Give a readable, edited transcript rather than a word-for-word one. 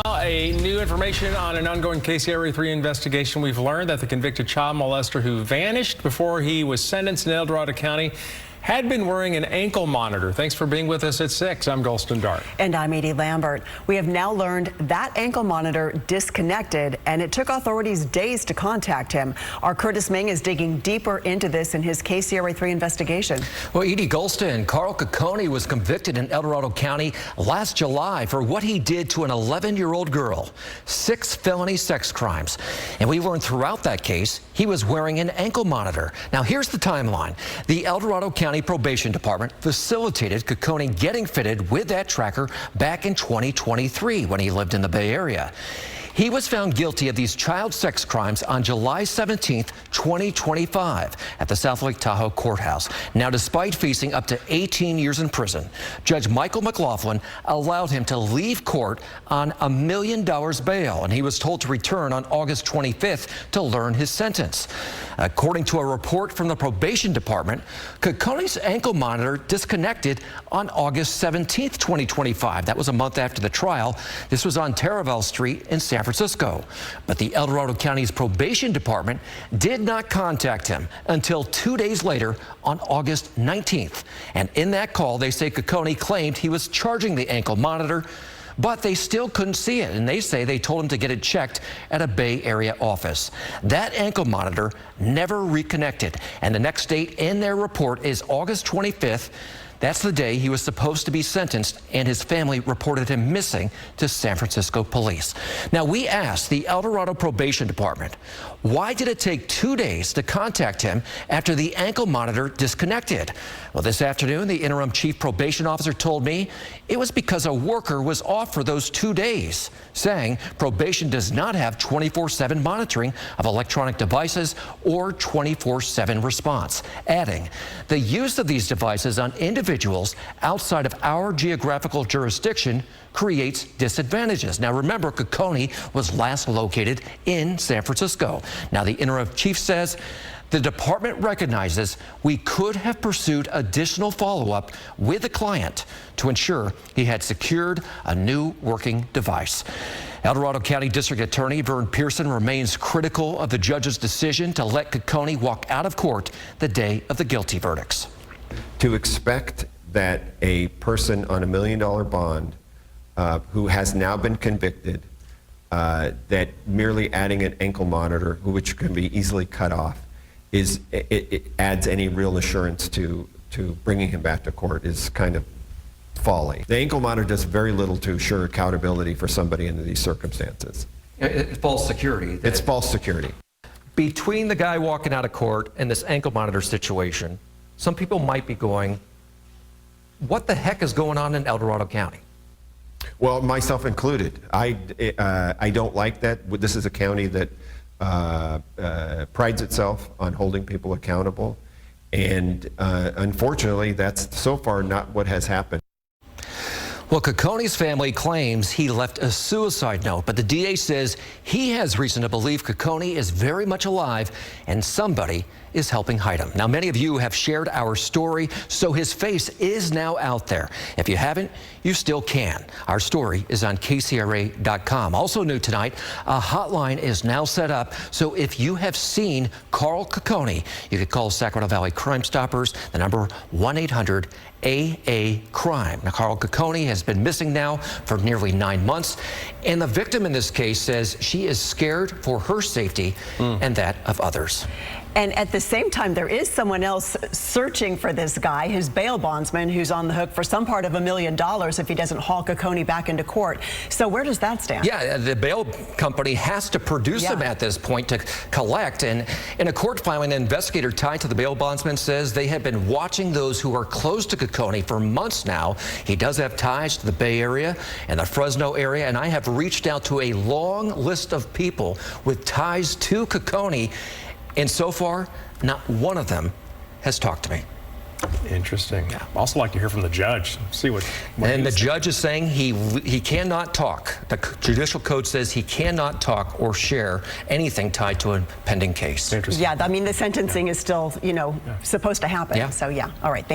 A new information on an ongoing KCRA 3 investigation. We've learned that the convicted child molester who vanished before he was sentenced in El Dorado County had been wearing an ankle monitor. Thanks for being with us at 6. I'm Golston Dart. And I'm Edie Lambert. We have now learned that ankle monitor disconnected, and it took authorities days to contact him. Our Curtis Ming is digging deeper into this in his KCRA 3 investigation. Well, Edie, Golston, Carl Coconey was convicted in El Dorado County last July for what he did to an 11-year-old girl. 6 felony sex crimes. And we learned throughout that case he was wearing an ankle monitor. Now, here's the timeline. The El Dorado County Probation Department facilitated Coconey getting fitted with that tracker back in 2023 when he lived in the Bay Area. He was found guilty of these child sex crimes on July 17th, 2025 at the South Lake Tahoe Courthouse. Now, despite facing up to 18 years in prison, Judge Michael McLaughlin allowed him to leave court on $1 million bail, and he was told to return on August 25th to learn his sentence. According to a report from the Probation Department, Coconey's ankle monitor disconnected on August 17th, 2025. That was a month after the trial. This was on Taraval Street in San Francisco. But the El Dorado County's Probation Department did not contact him until 2 days later on August 19th. And in that call, they say Coconey claimed he was charging the ankle monitor, but they still couldn't see it, and they say they told him to get it checked at a Bay Area office. That ankle monitor never reconnected, and the next date in their report is August 25th. That's the day he was supposed to be sentenced, and his family reported him missing to San Francisco police. Now, we asked the El Dorado Probation Department, why did it take 2 days to contact him after the ankle monitor disconnected? Well, this afternoon, the interim chief probation officer told me it was because a worker was off for those 2 days, saying probation does not have 24/7 monitoring of electronic devices or 24/7 response, adding the use of these devices on individuals outside of our geographical jurisdiction creates disadvantages. Now, remember, Coconey was last located in San Francisco. Now, the interim chief says the department recognizes we could have pursued additional follow-up with the client to ensure he had secured a new working device. El Dorado County District Attorney Vern Pearson remains critical of the judge's decision to let Coconey walk out of court the day of the guilty verdicts. To expect that a person on $1 million bond who has now been convicted, that merely adding an ankle monitor, which can be easily cut off, it adds any real assurance to bringing him back to court is kind of folly. The ankle monitor does very little to assure accountability for somebody under these circumstances. It's false security. It's false security. Between the guy walking out of court and this ankle monitor situation, some people might be going, what the heck is going on in El Dorado County? Well, myself included. I don't like that. This is a county that prides itself on holding people accountable, and unfortunately, that's so far not what has happened. Well, Coconey's family claims he left a suicide note, but the DA says he has reason to believe Coconey is very much alive and somebody is helping hide him. Now, many of you have shared our story, so his face is now out there. If you haven't, you still can. Our story is on KCRA.com. Also new tonight, a hotline is now set up, so if you have seen Carl Coconey, you could call Sacramento Valley Crime Stoppers, the number 1-800-AA-CRIME. Now, Carl Coconey has been missing now for nearly 9 months, and the victim in this case says she is scared for her safety and that of others. And at the same time, there is someone else searching for this guy, his bail bondsman, who's on the hook for some part of $1 million if he doesn't haul Coconey back into court. So where does that stand? Yeah, the bail company has to produce him at this point to collect. And in a court filing, an investigator tied to the bail bondsman says they have been watching those who are close to Coconey for months now. He does have ties to the Bay Area and the Fresno area, and I have reached out to a long list of people with ties to Coconey. And so far, not one of them has talked to me. Interesting. Yeah. I'd also like to hear from the judge. See what and the judge is saying he cannot talk. The judicial code says he cannot talk or share anything tied to a pending case. Yeah, I mean, the sentencing is still, supposed to happen. Yeah. So, yeah. All right.